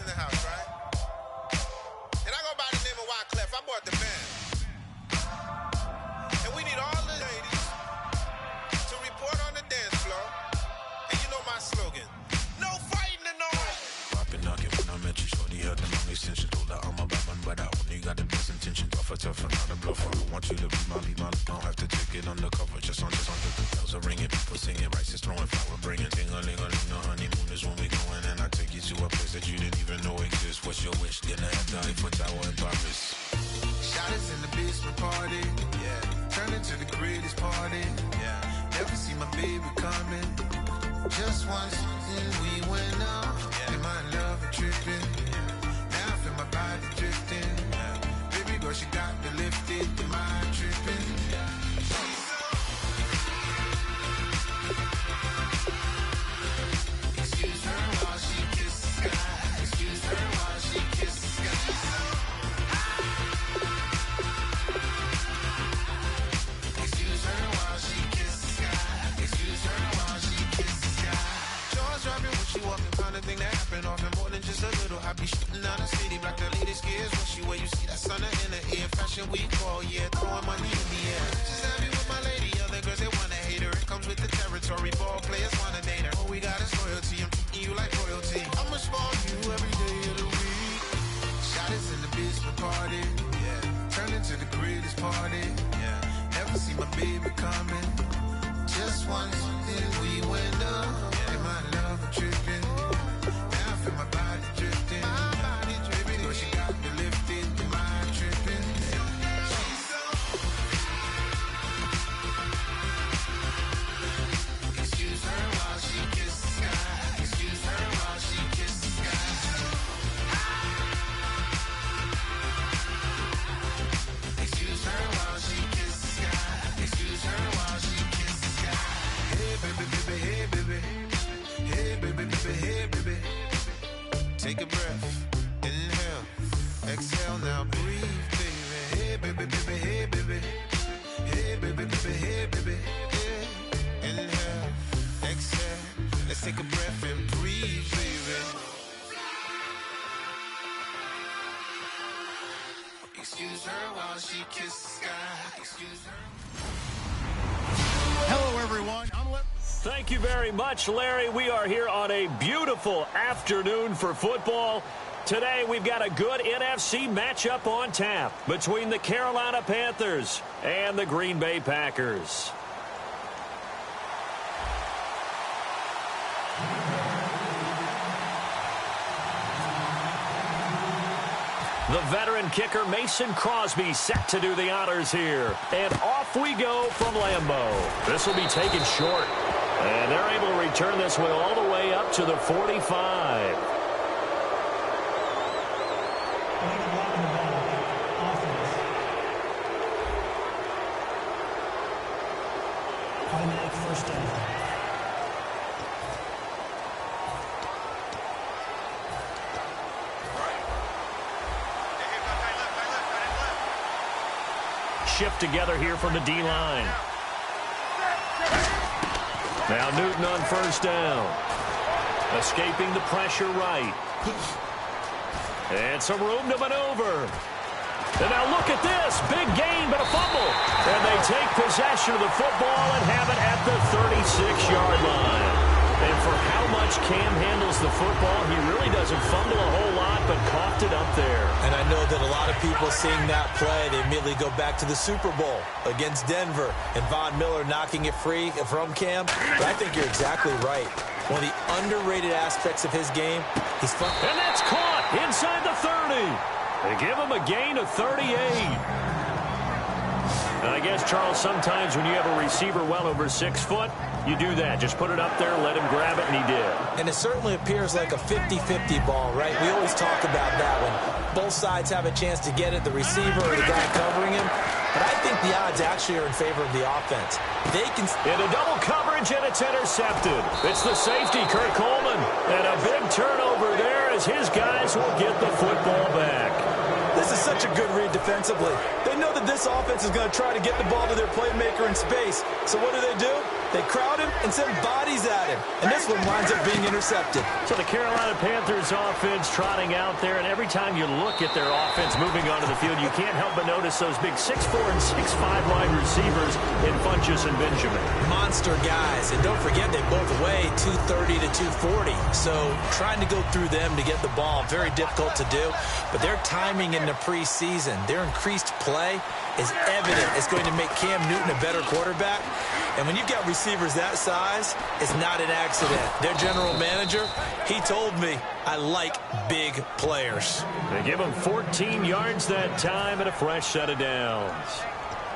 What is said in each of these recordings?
in the house, right? And I go by the name of Wyclef. I bought the band. And we need all the ladies to report on the dance floor. And you know my slogan. No fighting in no way. Poppin' knockin' when I met you, shorty had the long extension. Told her I'm a bad one, but I only got the best intention. Tougher, not a bluffer. I want you to be my lead, don't have to take it undercover. Just on the bells are ringing, people singing, rice is throwing, flower bringing. Ting-a-ling-a-ling, the honeymoon is when we going, and I take you to a place that you didn't even know exists. What's your wish? Dinner at the Eiffel Tower in Paris. Shot us in the basement party, yeah. Turn into the greatest party, yeah. Never see my baby coming. Just once, and we went up. Yeah. And my love a tripping. Yeah. Now I feel my body drifting. Yeah. Baby girl, she got me lifted. Am I tripping? Yeah. Excuse her while she kisses the sky. Excuse her while she kisses the sky. Excuse her while she kisses the sky. Excuse her while she kisses the sky. Jaws dropping when she walking, found a thing that happened often more than just a little. I be shooting out the city, black the latest gears. When she wear, you see that sun in the air. Fashion week all year, throwing money in the air. She's happy with my lady, other girls they wanna hate her. It comes with the territory, ball players wanna date her. All we got is loyalty, I'm treating you like royalty. I'ma spoil you every day of the week. Shot us in the basement party, yeah. Turn into the greatest party, yeah. Never see my baby coming. Just once, then we went up. Yeah. And my love a tripping. Now I feel my body drifting. My body drifting. Baby girl, she got me lifted. Am I tripping? Excuse her while she kisses the sky. Excuse her while she kisses the sky. Excuse her while she kisses the sky. Excuse her while she kisses the sky. Hey baby, baby, hey baby. Hey baby, baby, hey baby. Take a breath, inhale, exhale, now breathe, baby. Hey baby, baby, hey baby. Hey baby, baby, hey baby. Yeah. Inhale, exhale, let's take a breath and breathe, baby. Excuse her while she kisses the sky. Excuse her. Hello, everyone. Thank you very much, Larry. We are here on a beautiful afternoon for football. Today, we've got a good NFC matchup on tap between the Carolina Panthers and the Green Bay Packers. The veteran kicker Mason Crosby set to do the honors here. And off we go from Lambeau. This will be taken short. And they're able to return this one all the way up to the 45. Automatic first down. Shift together here from the D-line. Now Newton on first down. Escaping the pressure right. And some room to maneuver. And now look at this. Big gain, but a fumble. And they take possession of the football and have it at the 36-yard line. And for how much Cam handles the football, he really doesn't fumble a whole lot, but coughed it up there. And I know that a lot of people seeing that play, they immediately go back to the Super Bowl against Denver and Von Miller knocking it free from Cam. But I think you're exactly right. One of the underrated aspects of his game, he's fun. And that's caught inside the 30. They give him a gain of 38. And I guess, Charles, sometimes when you have a receiver well over 6 foot, you do that. Just put it up there, let him grab it, and he did. And it certainly appears like a 50-50 ball, right? We always talk about that when both sides have a chance to get it, the receiver or the guy covering him. But I think the odds actually are in favor of the offense. They can... Into double coverage, and it's intercepted. It's the safety, Kurt Coleman. And a big turnover there as his guys will get the football back. This is such a good read defensively. They know that this offense is going to try to get the ball to their playmaker in space. So what do? They crowd him and send bodies at him. And this one winds up being intercepted. So the Carolina Panthers offense trotting out there, and every time you look at their offense moving onto the field, you can't help but notice those big 6'4" and 6'5" wide receivers in Funchess and Benjamin. Monster guys. And don't forget, they both weigh 230 to 240. So trying to go through them to get the ball, very difficult to do. But their timing in the preseason, their increased play is evident. It's going to make Cam Newton a better quarterback. And when you've got receivers that size, it's not an accident. Their general manager, he told me, I like big players. They give him 14 yards that time and a fresh set of downs.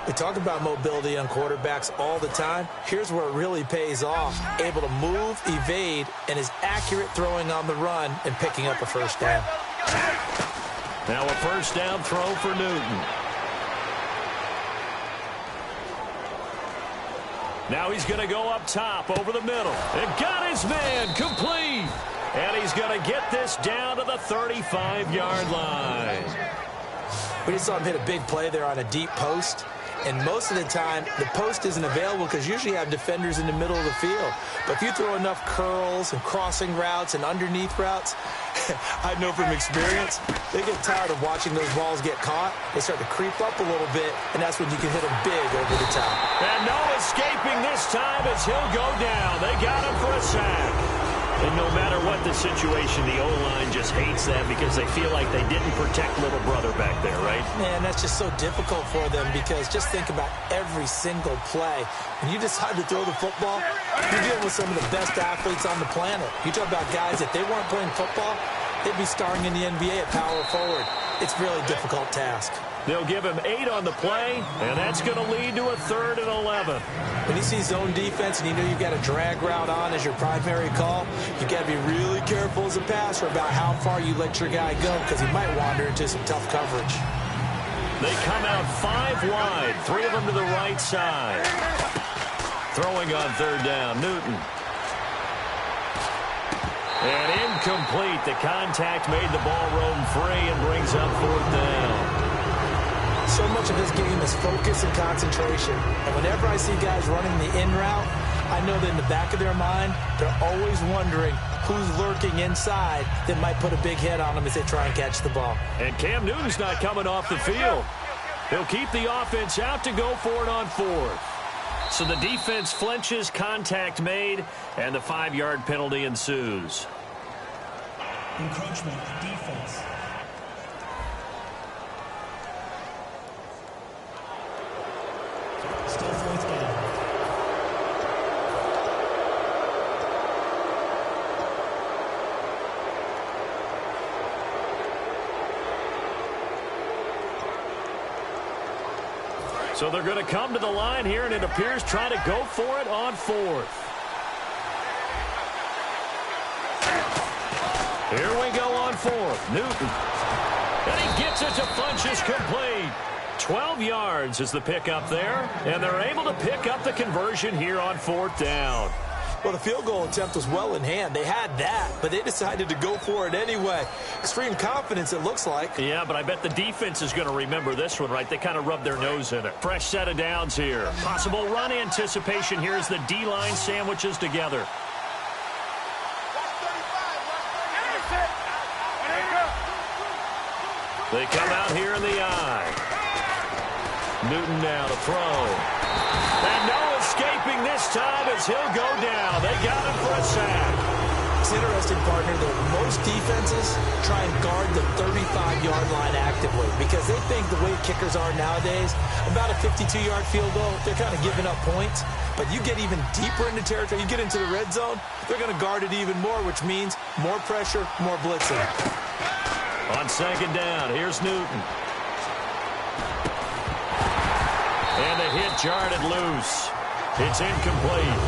We talk about mobility on quarterbacks all the time. Here's where it really pays off. Able to move, evade, and is accurate throwing on the run and picking up a first down. Now a first down throw for Newton. Now he's going to go up top over the middle. And got his man complete. And he's going to get this down to the 35-yard line. We just saw him hit a big play there on a deep post. And most of the time, the post isn't available because usually you have defenders in the middle of the field. But if you throw enough curls and crossing routes and underneath routes, I know from experience, they get tired of watching those balls get caught. They start to creep up a little bit, and that's when you can hit them big over the top. And no escaping this time as he'll go down. They got him for a sack. And no matter what the situation, the O-line just hates that because they feel like they didn't protect little brother back there, right? Man, that's just so difficult for them because just think about every single play. When you decide to throw the football, you're dealing with some of the best athletes on the planet. You talk about guys, if they weren't playing football, they'd be starring in the NBA at power forward. It's a really difficult task. They'll give him 8 on the play, and that's going to lead to a 3rd and 11. When you see zone defense and you know you've got a drag route on as your primary call, you've got to be really careful as a passer about how far you let your guy go because he might wander into some tough coverage. They come out 5 wide, 3 of them to the right side. Throwing on 3rd down, Newton. And incomplete. The contact made the ball roam free and brings up 4th down. So much of this game is focus and concentration. And whenever I see guys running the in route, I know that in the back of their mind, they're always wondering who's lurking inside that might put a big hit on them as they try and catch the ball. And Cam Newton's not coming off the field. He'll keep the offense out to go for it on 4th. So the defense flinches, contact made, and the 5-yard penalty ensues. Encroachment, defense. Still 4th down. So they're going to come to the line here, and it appears try to go for it on 4th. Here we go on 4th. Newton. And he gets it to Funchess complete. 12 yards is the pickup there, and they're able to pick up the conversion here on 4th down. Well, the field goal attempt was well in hand. They had that, but they decided to go for it anyway. Extreme confidence, it looks like. Yeah, but I bet the defense is going to remember this one, right? They kind of rubbed their nose in it. Fresh set of downs here. Possible run anticipation here as the D-line sandwiches together. They come out here in the eye. Newton now to throw. And no escaping this time as he'll go down. They got him for a sack. It's interesting, partner, that most defenses try and guard the 35-yard line actively because they think the way kickers are nowadays, about a 52-yard field goal, they're kind of giving up points. But you get even deeper into territory, you get into the red zone, they're going to guard it even more, which means more pressure, more blitzing. On 2nd down, here's Newton. And the hit jarred it loose. It's incomplete.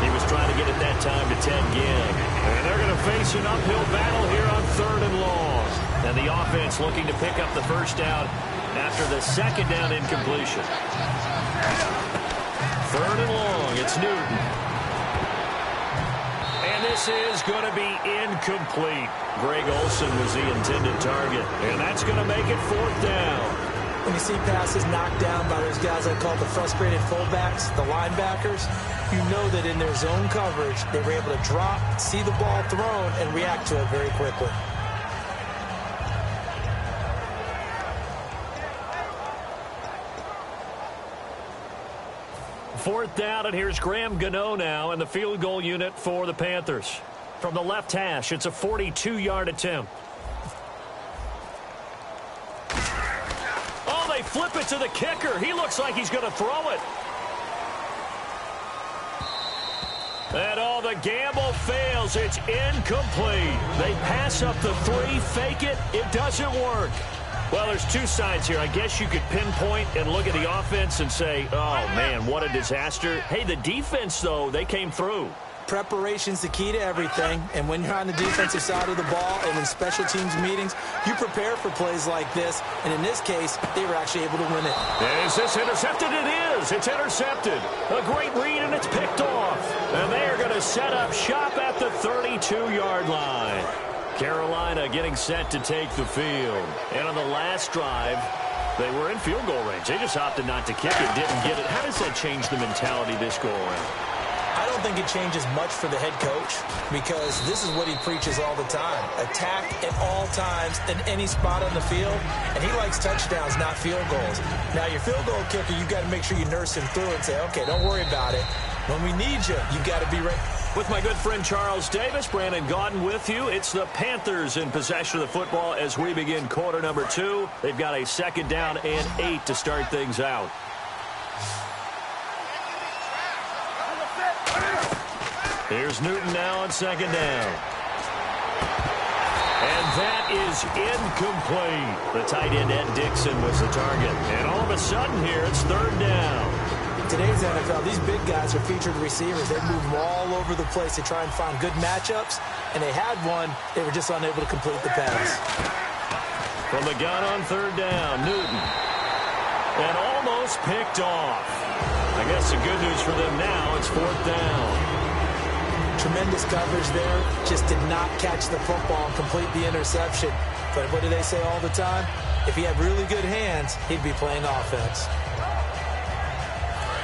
He was trying to get it that time to Ted Ginn. And they're going to face an uphill battle here on 3rd and long. And the offense looking to pick up the first down after the 2nd down incompletion. 3rd and long, it's Newton. And this is going to be incomplete. Greg Olsen was the intended target, and that's going to make it 4th down. When you see passes knocked down by those guys I call the frustrated fullbacks, the linebackers, you know that in their zone coverage, they were able to drop, see the ball thrown, and react to it very quickly. Fourth down, and here's Graham Gano now in the field goal unit for the Panthers. From the left hash, it's a 42-yard attempt. Oh, they flip it to the kicker. He looks like he's going to throw it. And the gamble fails. It's incomplete. They pass up the 3, fake it. It doesn't work. Well, there's two sides here. I guess you could pinpoint and look at the offense and say, oh, man, what a disaster. Hey, the defense, though, they came through. Preparation's the key to everything, and when you're on the defensive side of the ball and in special teams meetings, you prepare for plays like this, and in this case, they were actually able to win it. Is this intercepted? It is. It's intercepted. A great read, and it's picked off. And they are going to set up shop at the 32-yard line. Carolina getting set to take the field. And on the last drive, they were in field goal range. They just opted not to kick it, didn't get it. How does that change the mentality this go around? I don't think it changes much for the head coach because this is what he preaches all the time. Attack at all times in any spot on the field, and he likes touchdowns, not field goals. Now, your field goal kicker, you've got to make sure you nurse him through and say, okay, don't worry about it. When we need you, you've got to be ready. With my good friend Charles Davis, Brandon Gaudin with you. It's the Panthers in possession of the football as we begin quarter number 2. They've got a 2nd down and 8 to start things out. Here's Newton now on 2nd down. And that is incomplete. The tight end, Ed Dixon, was the target. And all of a sudden here, it's 3rd down. In today's NFL, these big guys are featured receivers. They move them all over the place to try and find good matchups. And they had one. They were just unable to complete the pass. From the gun on 3rd down, Newton. And almost picked off. I guess the good news for them now, it's 4th down. Tremendous coverage there. Just did not catch the football and complete the interception. But what do they say all the time? If he had really good hands, he'd be playing offense.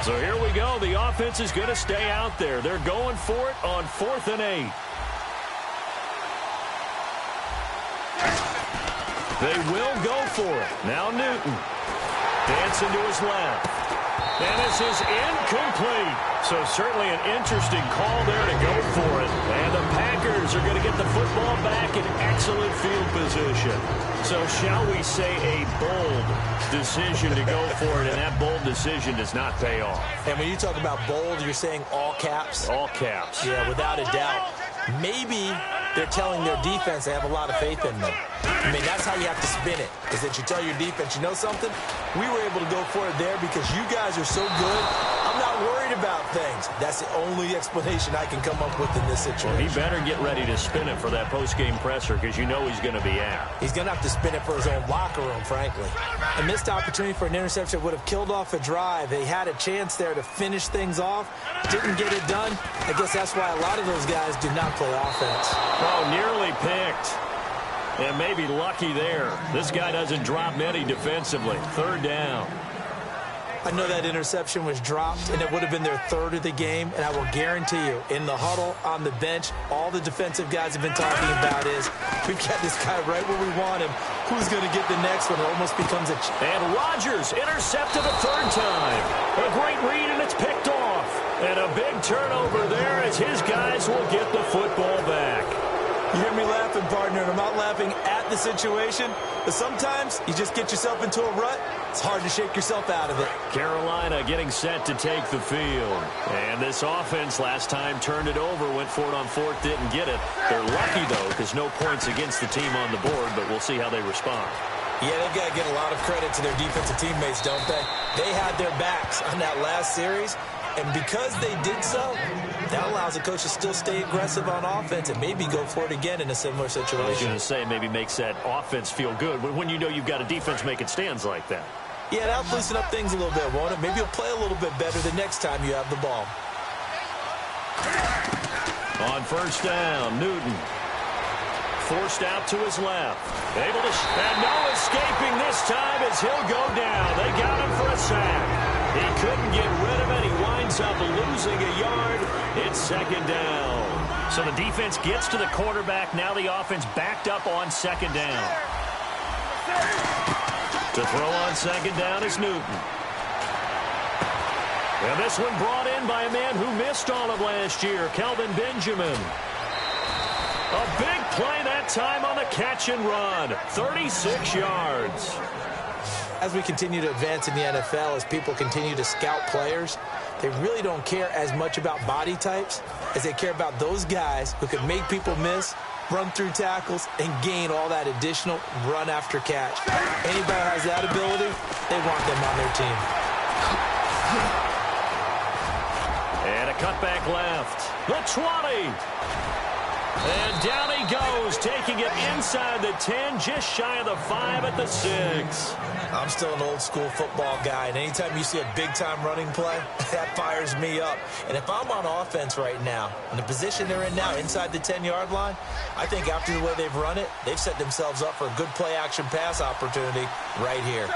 So here we go. The offense is going to stay out there. They're going for it on 4th and 8. They will go for it. Now Newton. Dancing to his left. And this is incomplete. So certainly an interesting call there to go for it. And the Packers are going to get the football back in excellent field position. So shall we say a bold decision to go for it, and that bold decision does not pay off. And when you talk about bold, you're saying all caps? All caps. Yeah, without a doubt. Maybe they're telling their defense they have a lot of faith in them. I mean, that's how you have to spin it, is that you tell your defense, you know something? We were able to go for it there because you guys are so good. I'm not worried about things. That's the only explanation I can come up with in this situation. Well, he better get ready to spin it for that post-game presser because you know he's going to be out. He's going to have to spin it for his own locker room, frankly. A missed opportunity for an interception would have killed off a drive. They had a chance there to finish things off. Didn't get it done. I guess that's why a lot of those guys do not play offense. Oh, nearly picked. And maybe lucky there. This guy doesn't drop many defensively. 3rd down. I know that interception was dropped, and it would have been their 3rd of the game, and I will guarantee you, in the huddle, on the bench, all the defensive guys have been talking about is, we've got this guy right where we want him. Who's going to get the next one? It almost becomes a... And Rodgers intercepted a 3rd time. A great read, and it's picked off. And a big turnover there as his guys will get the football back. You hear me laughing, partner, and I'm not laughing at the situation, but sometimes you just get yourself into a rut. It's hard to shake yourself out of it. Carolina getting set to take the field. And this offense last time turned it over, went for it on 4th, didn't get it. They're lucky, though, because no points against the team on the board, but we'll see how they respond. Yeah, they've got to get a lot of credit to their defensive teammates, don't they? They had their backs on that last series, and because they did so, that allows the coach to still stay aggressive on offense and maybe go for it again in a similar situation. I was going to say maybe makes that offense feel good when you know you've got a defense making stands like that. Yeah, that'll loosen up things a little bit, won't it? Maybe you'll play a little bit better the next time you have the ball. On first down, Newton. Forced out to his left. Able to, and no escaping this time as he'll go down. They got him for a sack. He couldn't get rid of it. He winds up losing a yard. It's second down. So the defense gets to the quarterback. Now the offense backed up on second down. To throw on second down is Newton. And this one brought in by a man who missed all of last year, Kelvin Benjamin. A big play that time on the catch and run. 36 yards. As we continue to advance in the NFL, as people continue to scout players, they really don't care as much about body types as they care about those guys who can make people miss, run through tackles, and gain all that additional run after catch. Anybody who has that ability, they want them on their team. And a cutback left. The 20. And down he goes, taking it inside the 10, just shy of the 5 at the 6. I'm still an old-school football guy, and anytime you see a big-time running play, that fires me up. And if I'm on offense right now, in the position they're in now, inside the 10-yard line, I think after the way they've run it, they've set themselves up for a good play-action pass opportunity right here.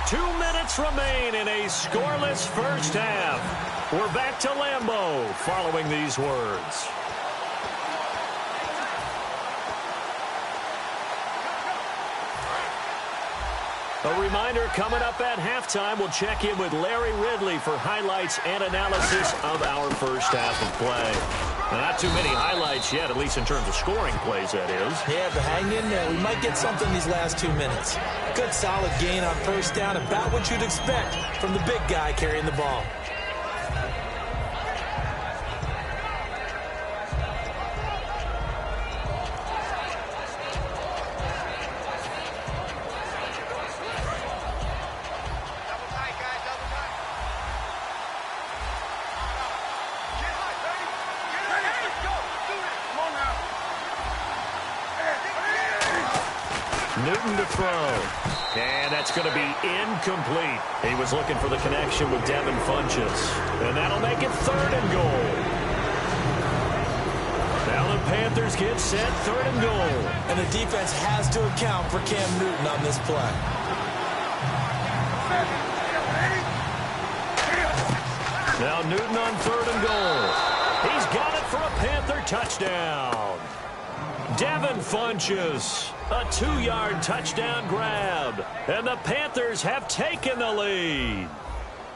2 minutes remain in a scoreless first half. We're back to Lambeau following these words. A reminder, coming up at halftime, we'll check in with Larry Ridley for highlights and analysis of our first half of play. Not too many highlights yet, at least in terms of scoring plays, that is. Yeah, but hang in there. We might get something these last 2 minutes. Good, solid gain on first down, about what you'd expect from the big guy carrying the ball. Newton to throw. And that's going to be incomplete. He was looking for the connection with Devin Funchess. And that'll make it 3rd and goal. Now the Panthers get set, 3rd and goal. And the defense has to account for Cam Newton on this play. Now Newton on 3rd and goal. He's got it for a Panther touchdown. Devin Funchess, a 2-yard touchdown grab. And the Panthers have taken the lead.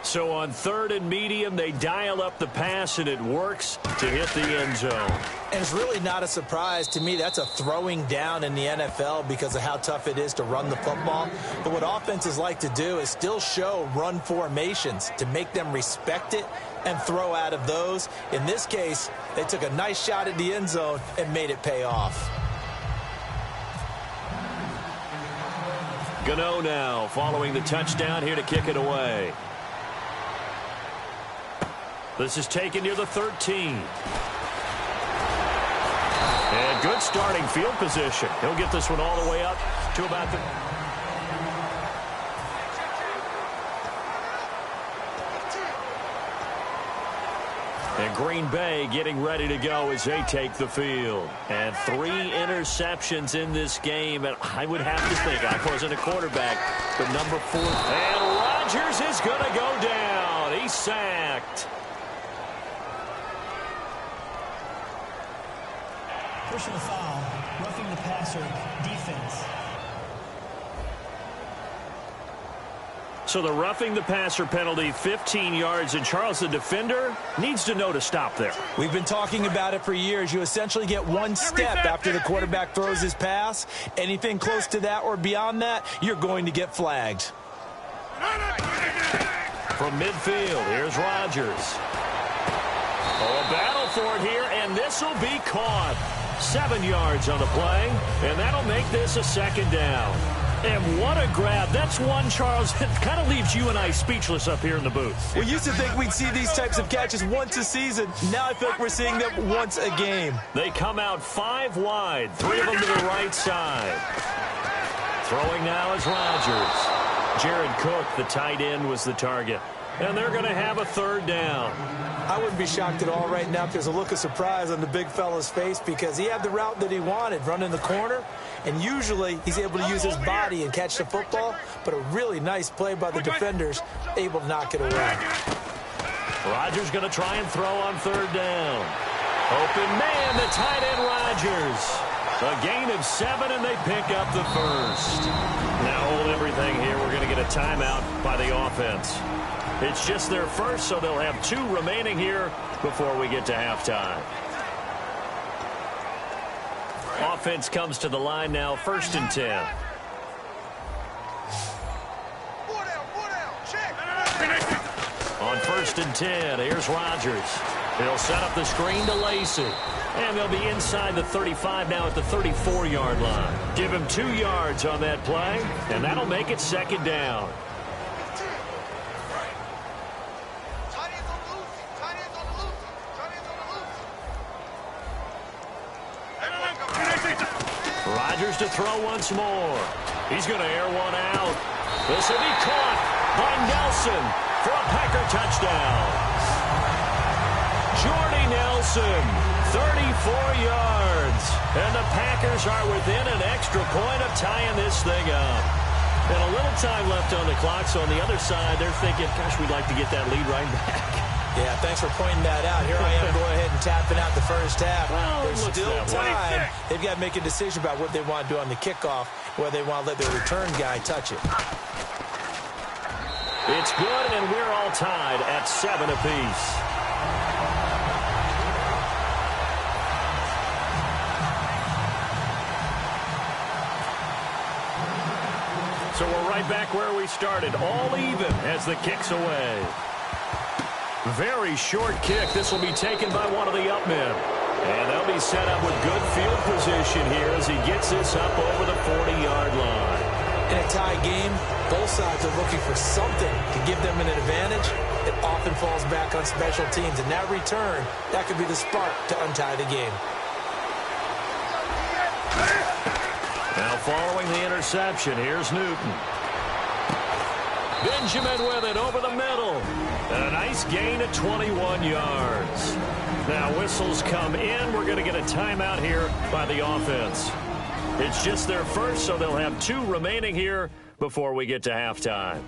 So on 3rd and medium, they dial up the pass, and it works to hit the end zone. And it's really not a surprise to me. That's a throwing down in the NFL because of how tough it is to run the football. But what offenses like to do is still show run formations to make them respect it and throw out of those. In this case, they took a nice shot at the end zone and made it pay off. Gano now following the touchdown here to kick it away. This is taken near the 13. And good starting field position. He'll get this one all the way up to about the... And Green Bay getting ready to go as they take the field. And 3 interceptions in this game. And I would have to think, I wasn't a quarterback, but number 4. And Rodgers is going to go down. He's sacked. Personal foul, roughing the passer, defense. So the roughing the passer penalty, 15 yards, and Charles, the defender, needs to know to stop there. We've been talking about it for years. You essentially get 1 step after the quarterback throws his pass. Anything close to that or beyond that, you're going to get flagged. From midfield, here's Rodgers. Oh, a battle for it here, and this will be caught. 7 yards on the play, and that'll make this a second down. And what a grab. That's one, Charles, that kind of leaves you and I speechless up here in the booth. We used to think we'd see these types of catches once a season. Now I feel like we're seeing them once a game. They come out 5 wide, 3 of them to the right side. Throwing now is Rodgers. Jared Cook, the tight end, was the target. And they're going to have a third down. I wouldn't be shocked at all right now if there's a look of surprise on the big fella's face because he had the route that he wanted, running the corner, and usually he's able to use his body and catch the football, but a really nice play by the defenders, able to knock it away. Rodgers going to try and throw on third down. Open man, the tight end Rodgers. A gain of 7, and they pick up the first. Now hold everything here. We're going to get a timeout by the offense. It's just their first, so they'll have 2 remaining here before we get to halftime. Offense comes to the line now, 1st and 10. On 1st and 10, here's Rodgers. He'll set up the screen to Lacey. And they'll be inside the 35 now at the 34-yard line. Give him 2 yards on that play, and that'll make it second down. Rodgers to throw once more. He's going to air one out. This will be caught by Nelson for a Packer touchdown. Jordy Nelson, 34 yards. And the Packers are within an extra point of tying this thing up. And a little time left on the clock, so on the other side, they're thinking, gosh, we'd like to get that lead right back. Yeah, thanks for pointing that out. Here I am going ahead and tapping out the first half. Well, there's still time. They've got to make a decision about what they want to do on the kickoff, whether they want to let their return guy touch it. It's good, and we're all tied at 7 apiece. So we're right back where we started, all even as the kick's away. Very short kick. This will be taken by one of the up men. And they'll be set up with good field position here as he gets this up over the 40-yard line. In a tie game, both sides are looking for something to give them an advantage. It often falls back on special teams. And that return, that could be the spark to untie the game. Now following the interception, here's Newton. Benjamin with it over the middle. And a nice gain of 21 yards. Now whistles come in. We're going to get a timeout here by the offense. It's just their first, so they'll have 2 remaining here before we get to halftime.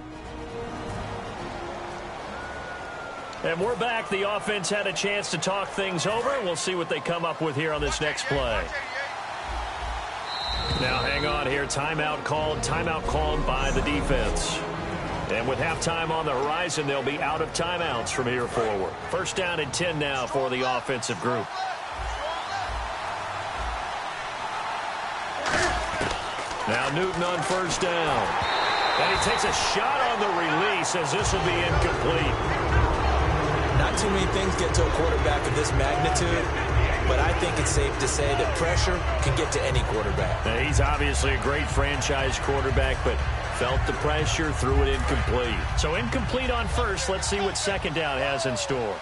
And we're back. The offense had a chance to talk things over. We'll see what they come up with here on this next play. Now hang on here. Timeout called by the defense. And with halftime on the horizon, they'll be out of timeouts from here forward. 1st down and 10 now for the offensive group. Now Newton on 1st down. And he takes a shot on the release as this will be incomplete. Not too many things get to a quarterback of this magnitude, but I think it's safe to say that pressure can get to any quarterback. Now, he's obviously a great franchise quarterback, but felt the pressure, threw it incomplete. So incomplete on 1st. Let's see what 2nd down has in store.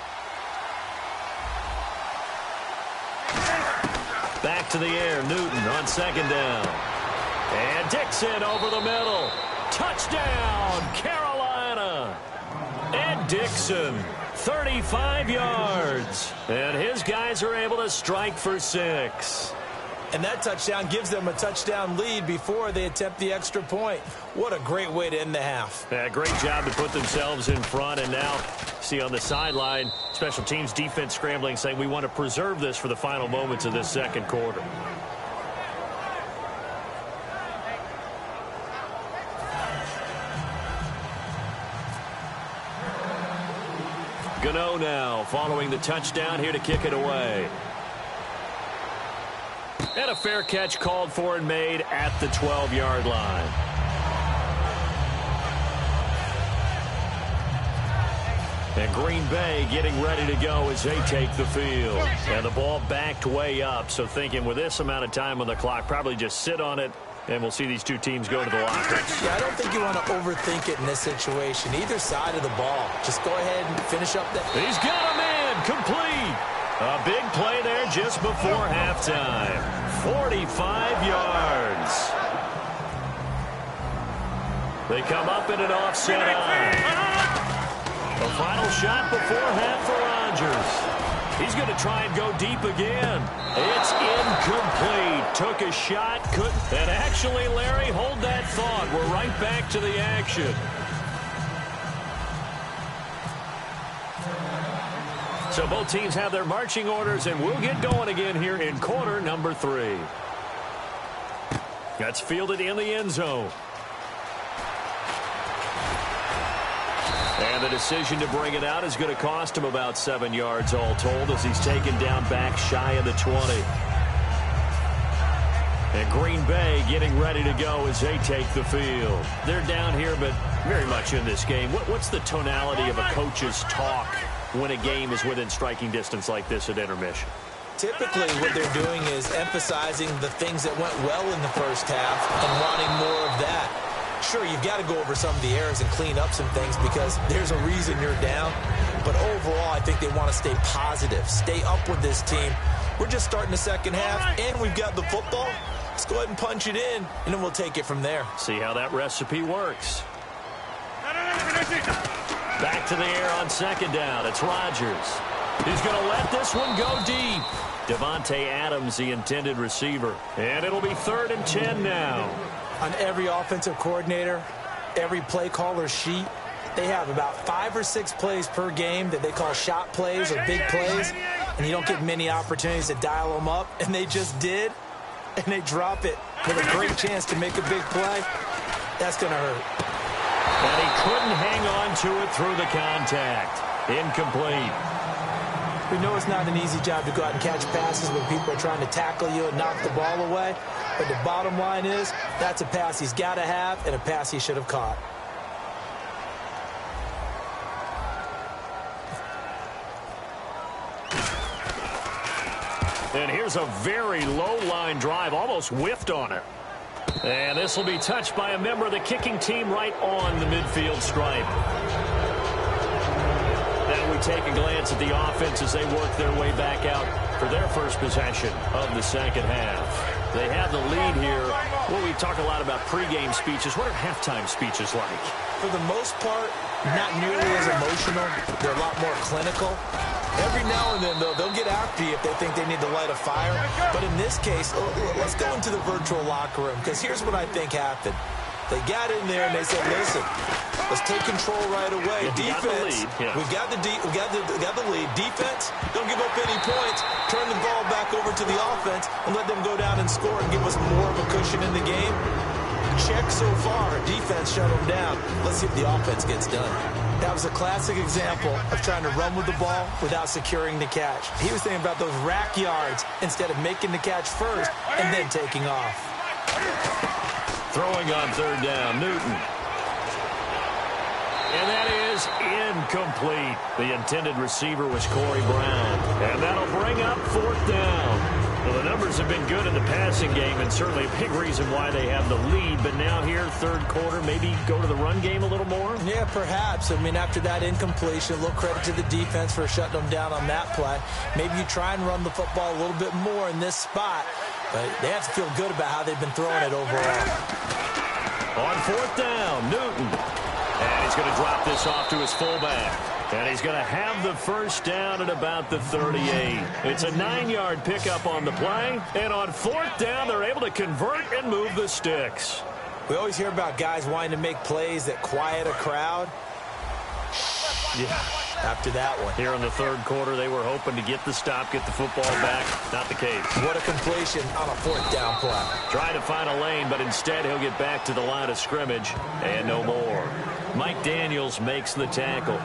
Back to the air, Newton on 2nd down. And Dixon over the middle. Touchdown, Carolina. And Dixon, 35 yards. And his guys are able to strike for 6. And that touchdown gives them a touchdown lead before they attempt the extra point. What a great way to end the half. Yeah, great job to put themselves in front. And now, see on the sideline, special teams defense scrambling, saying we want to preserve this for the final moments of this 2nd quarter. Gano now following the touchdown here to kick it away. And a fair catch called for and made at the 12-yard line. And Green Bay getting ready to go as they take the field. And the ball backed way up, so thinking with this amount of time on the clock, probably just sit on it, and we'll see these two teams go to the lockers. Yeah, I don't think you want to overthink it in this situation. Either side of the ball. Just go ahead and finish up that. He's got a man complete. A big play there just before halftime. 45 yards. They come up in an offset eye. The final shot before half for Rodgers. He's going to try and go deep again. It's incomplete. Took a shot, couldn't. And actually, Larry, hold that thought. We're right back to the action. So both teams have their marching orders, and we'll get going again here in quarter number 3. That's fielded in the end zone. And the decision to bring it out is going to cost him about 7 yards all told as he's taken down back shy of the 20. And Green Bay getting ready to go as they take the field. They're down here, but very much in this game. What's the tonality of a coach's talk when a game is within striking distance like this at intermission? Typically, what they're doing is emphasizing the things that went well in the first half and wanting more of that. Sure, you've got to go over some of the errors and clean up some things because there's a reason you're down. But overall, I think they want to stay positive, stay up with this team. We're just starting the second half, and we've got the football. Let's go ahead and punch it in, and then we'll take it from there. See how that recipe works. Back to the air on second down. It's Rodgers. He's going to let this one go deep. Devontae Adams, the intended receiver. And it'll be 3rd and 10 now. On every offensive coordinator, every play caller sheet, they have about 5 or 6 plays per game that they call shot plays or big plays, and you don't get many opportunities to dial them up, and they just did, and they drop it with a great chance to make a big play. That's going to hurt. And he couldn't hang on to it through the contact. Incomplete. We know it's not an easy job to go out and catch passes when people are trying to tackle you and knock the ball away. But the bottom line is, that's a pass he's got to have and a pass he should have caught. And here's a very low line drive, almost whiffed on it. And this will be touched by a member of the kicking team right on the midfield stripe. Now we take a glance at the offense as they work their way back out for their first possession of the second half. They have the lead here. Well, we talk a lot about pregame speeches. What are halftime speeches like? For the most part, not nearly as emotional. They're a lot more clinical. Every now and then, though, they'll get after you if they think they need to light a fire. But in this case, let's go into the virtual locker room, because here's what I think happened. They got in there and they said, listen, let's take control right away. Defense, we've got the lead. Defense, don't give up any points. Turn the ball back over to the offense and let them go down and score and give us more of a cushion in the game. Check so far. Defense shut them down. Let's see if the offense gets done. That was a classic example of trying to run with the ball without securing the catch. He was thinking about those rack yards instead of making the catch first and then taking off. Throwing on 3rd down, Newton. And that is incomplete. The intended receiver was Corey Brown. And that'll bring up 4th down. Well, the numbers have been good in the passing game, and certainly a big reason why they have the lead. But now here, 3rd quarter, maybe go to the run game a little more? Yeah, perhaps. I mean, after that incompletion, a little credit to the defense for shutting them down on that play. Maybe you try and run the football a little bit more in this spot. But they have to feel good about how they've been throwing it overall. On 4th down, Newton. And he's going to drop this off to his fullback. And he's going to have the first down at about the 38. It's a 9-yard pickup on the play. And on 4th down, they're able to convert and move the sticks. We always hear about guys wanting to make plays that quiet a crowd. Yeah, after that one. Here in the 3rd quarter, they were hoping to get the stop, get the football back. Not the case. What a completion on a 4th down play. Trying to find a lane, but instead he'll get back to the line of scrimmage and no more. Mike Daniels makes the tackle.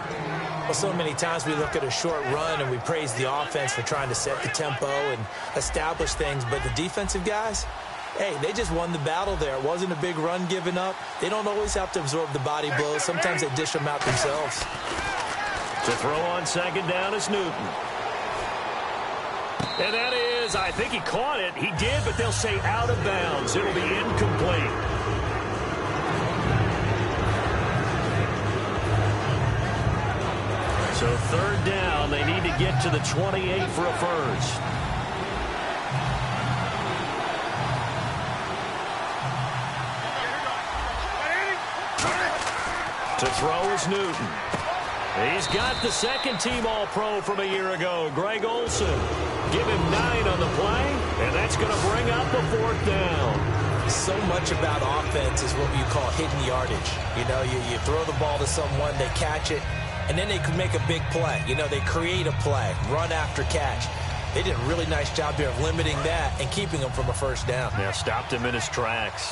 Well, so many times we look at a short run and we praise the offense for trying to set the tempo and establish things, but the defensive guys, hey, they just won the battle there. It wasn't a big run given up. They don't always have to absorb the body blows. Sometimes they dish them out themselves. To throw on second down is Newton. And that is, I think he caught it. He did, but they'll say out of bounds. It'll be incomplete. So third down, they need to get to the 28 for a first. To throw is Newton. He's got the second-team All-Pro from a year ago, Greg Olsen. Give him 9 on the play, and that's going to bring up a fourth down. So much about offense is what you call hidden yardage. You know, you throw the ball to someone, they catch it, and then they can make a big play. You know, they create a play, run after catch. They did a really nice job here of limiting that and keeping him from a first down. Yeah, stopped him in his tracks.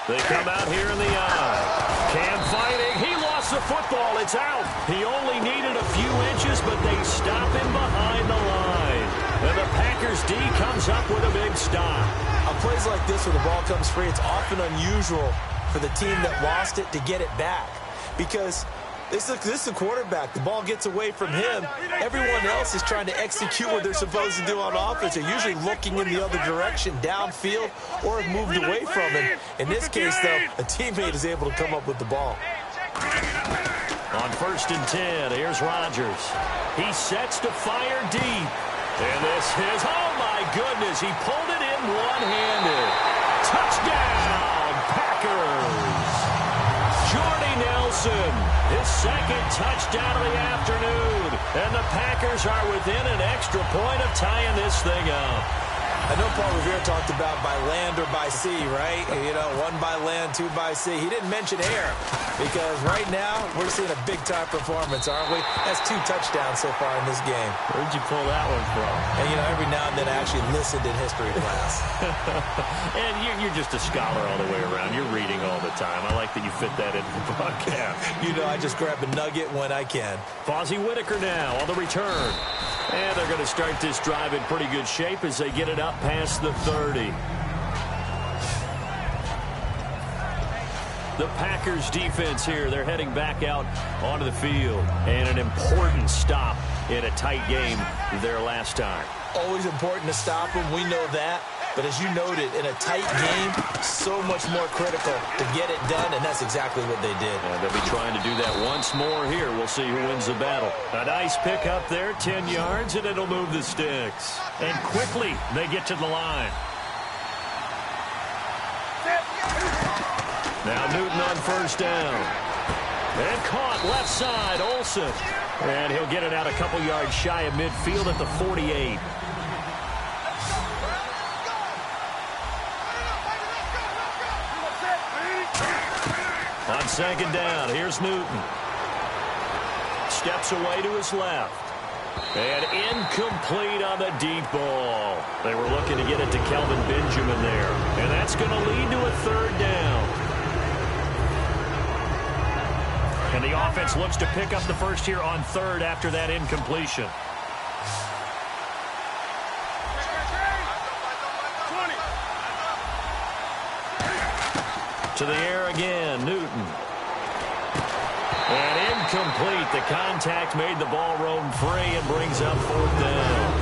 They come out here in the eye. Cam fighting. He lost the football. It's out. He only needed a few inches, but they stop him behind the line. And the Packers D comes up with a big stop. On plays like this where the ball comes free, it's often unusual for the team that lost it to get it back. Because this is the quarterback. The ball gets away from him. Everyone else is trying to execute what they're supposed to do on offense. They're usually looking in the other direction, downfield, or have moved away from him. In this case, though, a teammate is able to come up with the ball. On 1st and 10, here's Rodgers. He sets to fire deep. And this is, oh my goodness, he pulled it in one-handed. Touchdown, Packers. Jordy Nelson, his second touchdown of the afternoon. And the Packers are within an extra point of tying this thing up. I know Paul Revere talked about by land or by sea, right? You know, 1 by land, 2 by sea. He didn't mention air because right now we're seeing a big-time performance, aren't we? That's 2 touchdowns so far in this game. Where'd you pull that one from? And, you know, every now and then I actually listened in history class. And you're just a scholar all the way around. You're reading all the time. I like that you fit that into the broadcast. You know, I just grab a nugget when I can. Fozzie Whitaker now on the return. And they're going to start this drive in pretty good shape as they get it up past the 30. The Packers defense here, they're heading back out onto the field. And an important stop in a tight game there last time. Always important to stop them. We know that. But as you noted, in a tight game, so much more critical to get it done, and that's exactly what they did. And they'll be trying to do that once more here. We'll see who wins the battle. A nice pick up there, 10 yards, and it'll move the sticks. And quickly, they get to the line. Now Newton on 1st down. And caught left side, Olsen. And he'll get it out a couple yards shy of midfield at the 48. On 2nd down, here's Newton. Steps away to his left. And incomplete on the deep ball. They were looking to get it to Kelvin Benjamin there. And that's going to lead to a 3rd down. And the offense looks to pick up the first here on 3rd after that incompletion. To the air again, Newton. And incomplete. The contact made the ball roam free and brings up 4th down.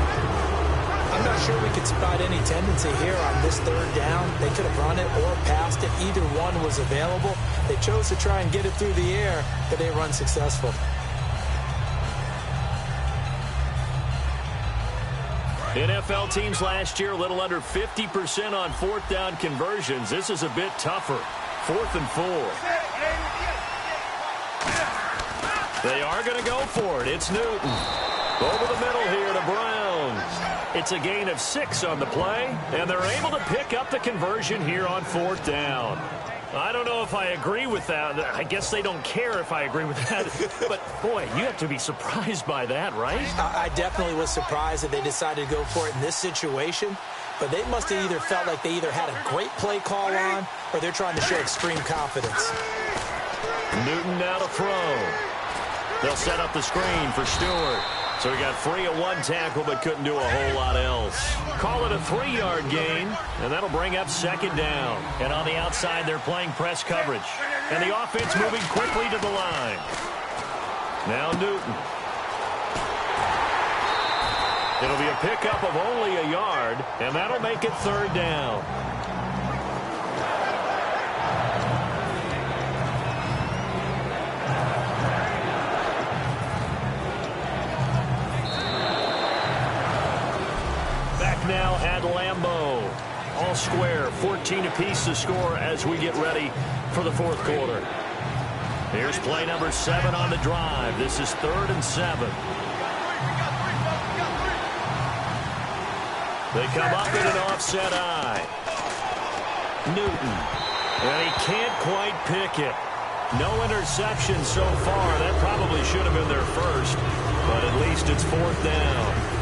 I'm not sure we could spot any tendency here on this 3rd down. They could have run it or passed it. Either one was available. They chose to try and get it through the air, but they run successful. NFL teams last year a little under 50% on 4th down conversions. This is a bit tougher. 4th and 4. They are going to go for it. It's Newton. Over the middle here to Browns. It's a gain of 6 on the play, and they're able to pick up the conversion here on 4th down. I don't know if I agree with that. I guess they don't care if I agree with that. But, boy, you have to be surprised by that, right? I definitely was surprised that they decided to go for it in this situation. But they must have either felt like they either had a great play call on or they're trying to show extreme confidence. Newton now to throw. They'll set up the screen for Stewart. So he got free at 1 tackle but couldn't do a whole lot else. Call it a 3-yard gain, and that'll bring up 2nd down. And on the outside, they're playing press coverage. And the offense moving quickly to the line. Now Newton. It'll be a pickup of only a yard, and that'll make it third down. Back now at Lambeau. All square, 14 apiece to score as we get ready for the fourth quarter. Here's play number 7 on the drive. This is 3rd and 7. They come up in an offset eye. Newton. And he can't quite pick it. No interception so far. That probably should have been their first. But at least it's 4th down.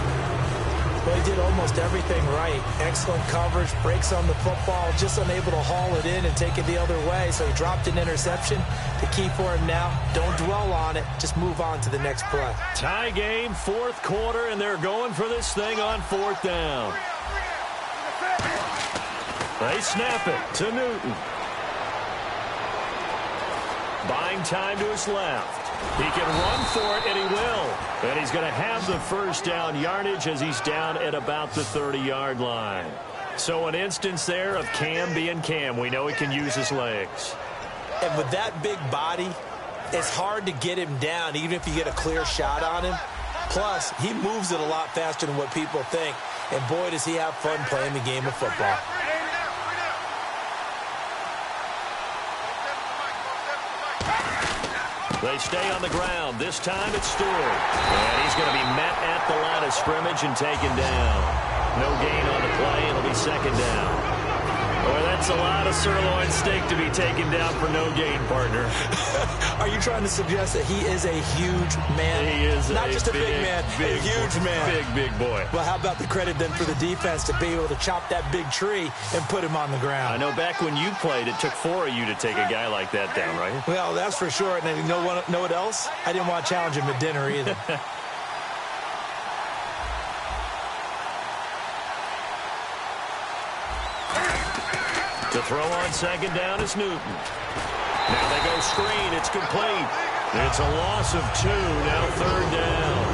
Well, he did almost everything right. Excellent coverage, breaks on the football, just unable to haul it in and take it the other way. So he dropped an interception. The key for him now, don't dwell on it. Just move on to the next play. Tie game, 4th quarter, and they're going for this thing on 4th down. They snap it to Newton. Buying time to his left. He can run for it, and he will. And he's going to have the first down yardage as he's down at about the 30-yard line. So an instance there of Cam being Cam. We know he can use his legs. And with that big body, it's hard to get him down, even if you get a clear shot on him. Plus, he moves it a lot faster than what people think. And boy, does he have fun playing the game of football. They stay on the ground. This time it's Stewart. And he's going to be met at the line of scrimmage and taken down. No gain on the play. It'll be 2nd down. Boy, that's a lot of sirloin steak to be taken down for no gain, partner. Are you trying to suggest that he is a huge man? He is not just a big man, a huge man. Big boy. Well, how about the credit then for the defense to be able to chop that big tree and put him on the ground? I know back when you played, it took 4 of you to take a guy like that down, right? Well, that's for sure. And you know what else? I didn't want to challenge him at dinner either. To throw on 2nd down is Newton. Now they go screen. It's complete. It's a loss of 2. Now 3rd down.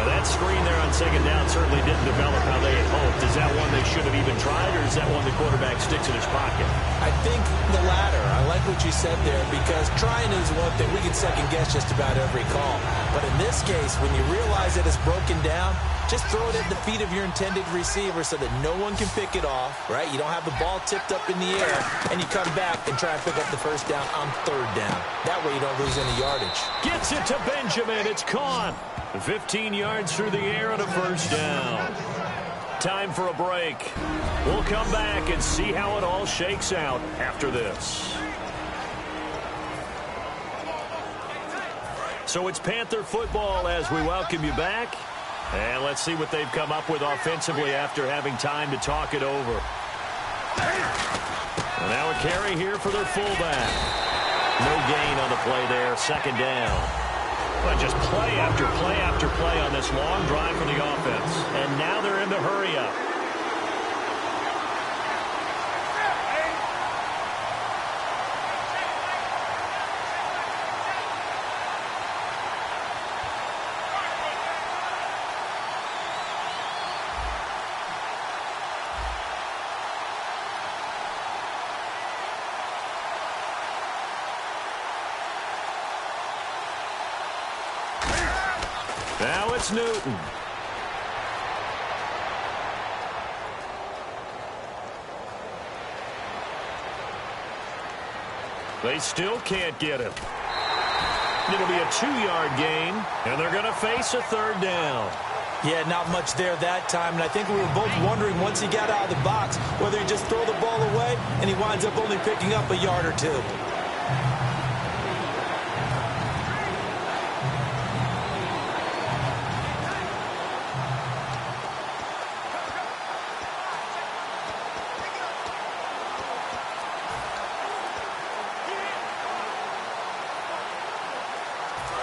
Now that screen there on 2nd down certainly didn't develop how they had hoped. Is that one they should have even tried, or is that one the quarterback sticks in his pocket? I think the latter. I like what you said there, because trying is one thing. We can second guess just about every call. But in this case, when you realize that it's broken down, just throw it at the feet of your intended receiver so that no one can pick it off, right? You don't have the ball tipped up in the air, and you come back and try and pick up the first down on 3rd down. That way you don't lose any yardage. Gets it to Benjamin. It's caught. 15 yards through the air and a first down. Time for a break. We'll come back and see how it all shakes out after this. So it's Panther football as we welcome you back. And let's see what they've come up with offensively after having time to talk it over. And now a carry here for their fullback. No gain on the play there. 2nd down. But just play after play after play on this long drive for the offense. And now they're in the hurry-up. Now it's Newton. They still can't get him. It'll be a 2-yard gain, and they're going to face a 3rd down. Yeah, not much there that time, and I think we were both wondering once he got out of the box whether he'd just throw the ball away, and he winds up only picking up a yard or 2.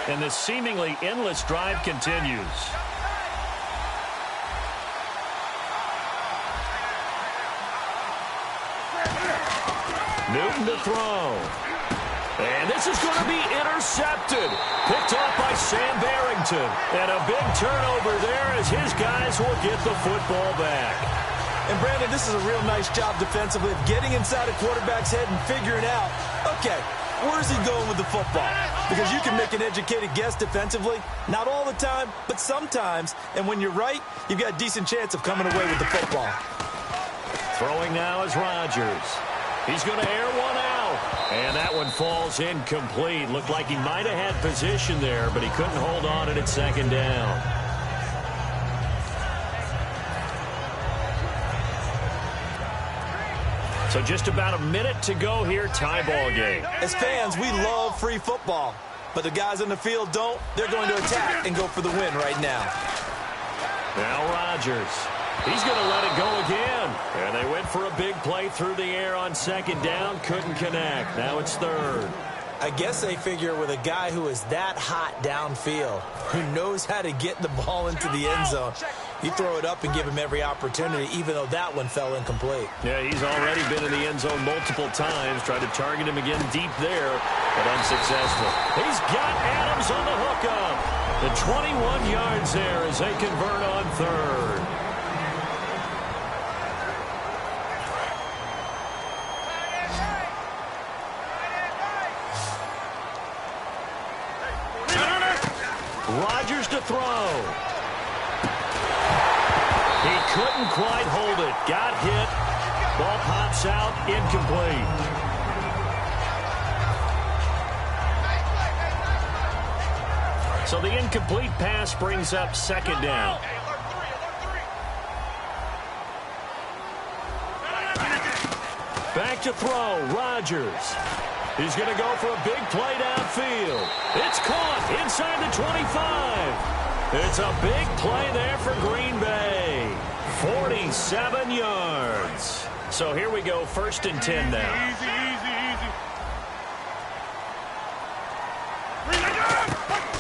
And this seemingly endless drive continues. Newton to throw. And this is going to be intercepted. Picked off by Sam Barrington. And a big turnover there as his guys will get the football back. And, Brandon, this is a real nice job defensively of getting inside a quarterback's head and figuring out, okay, where's he going with the football? Because you can make an educated guess defensively. Not all the time, but sometimes. And when you're right, you've got a decent chance of coming away with the football. Throwing now is Rodgers. He's going to air one out. And that one falls incomplete. Looked like he might have had position there, but he couldn't hold on at second down. So just about a minute to go here, tie ball game. As fans, we love free football. But the guys on the field don't. They're going to attack and go for the win right now. Now Rodgers. He's going to let it go again. And they went for a big play through the air on second down. Couldn't connect. Now it's third. I guess they figure with a guy who is that hot downfield, who knows how to get the ball into the end zone, you throw it up and give him every opportunity, even though that one fell incomplete. Yeah, he's already been in the end zone multiple times. Tried to target him again deep there, but unsuccessful. He's got Adams on the hookup. The 21 yards there as they convert on third. Rodgers to throw. He couldn't quite hold it. Got hit. Ball pops out. Incomplete. So the incomplete pass brings up second down. Back to throw. Rodgers. He's going to go for a big play downfield. It's caught inside the 25. It's a big play there for Green Bay. 47 yards. So here we go, 1st and 10 now.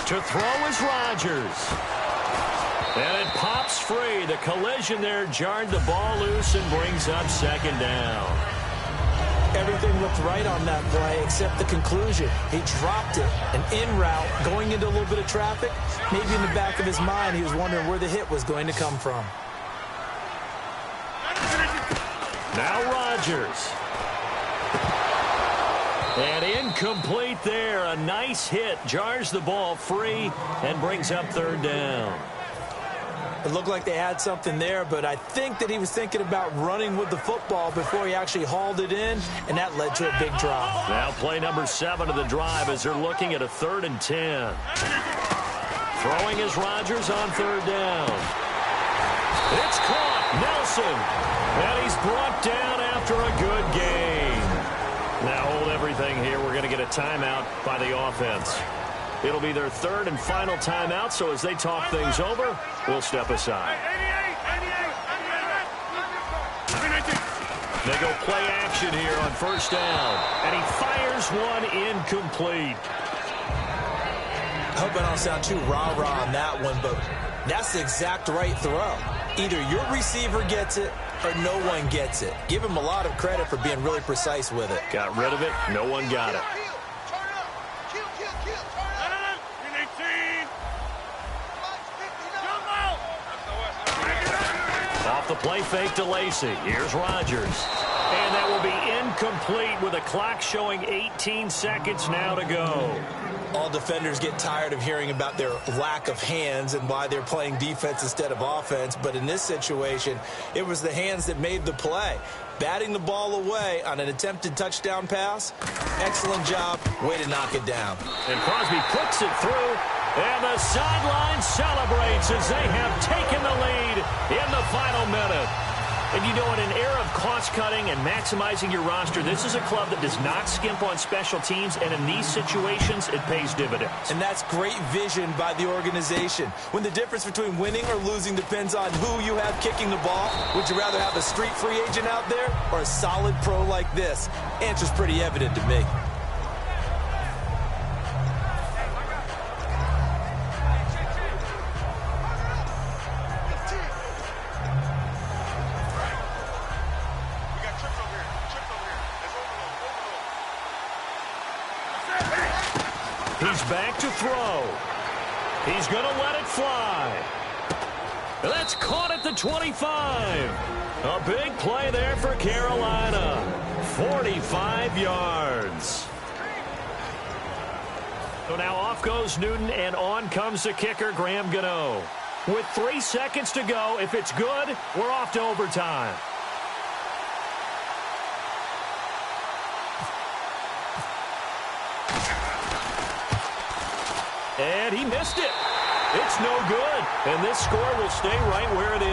To throw is Rodgers. And it pops free. The collision there jarred the ball loose and brings up second down. Everything looked right on that play except the conclusion. He dropped it, an in route, going into a little bit of traffic. Maybe in the back of his mind, he was wondering where the hit was going to come from. Now Rodgers. And incomplete there. A nice hit. Jars the ball free and brings up third down. It looked like they had something there, but I think that he was thinking about running with the football before he actually hauled it in, and that led to a big drop. Now play number 7 of the drive as they're looking at a 3rd and 10. Throwing is Rodgers on third down. It's caught. Nelson. And he's brought down after a good game. Now hold everything here. We're going to get a timeout by the offense. It'll be their 3rd and final timeout, so as they talk things over, we'll step aside. They go play action here on 1st down, and he fires one incomplete. I hope I don't sound too rah-rah on that one, but that's the exact right throw. Either your receiver gets it or no one gets it. Give him a lot of credit for being really precise with it. Got rid of it. No one got it. Off the play fake to Lacy. Here's Rodgers. And that will be incomplete with a clock showing 18 seconds now to go. All defenders get tired of hearing about their lack of hands and why they're playing defense instead of offense. But in this situation, it was the hands that made the play. Batting the ball away on an attempted touchdown pass. Excellent job. Way to knock it down. And Crosby puts it through. And the sideline celebrates as they have taken the lead in the final minute. And you know, in an era of cost-cutting and maximizing your roster, this is a club that does not skimp on special teams, and in these situations, it pays dividends. And that's great vision by the organization. When the difference between winning or losing depends on who you have kicking the ball, would you rather have a street free agent out there or a solid pro like this? Answer's pretty evident to me. He's back to throw. He's going to let it fly. That's caught at the 25. A big play there for Carolina. 45 yards. So now off goes Newton, and on comes the kicker, Graham Gano. With 3 seconds to go, if it's good, we're off to overtime. And he missed it. It's no good. And this score will stay right where it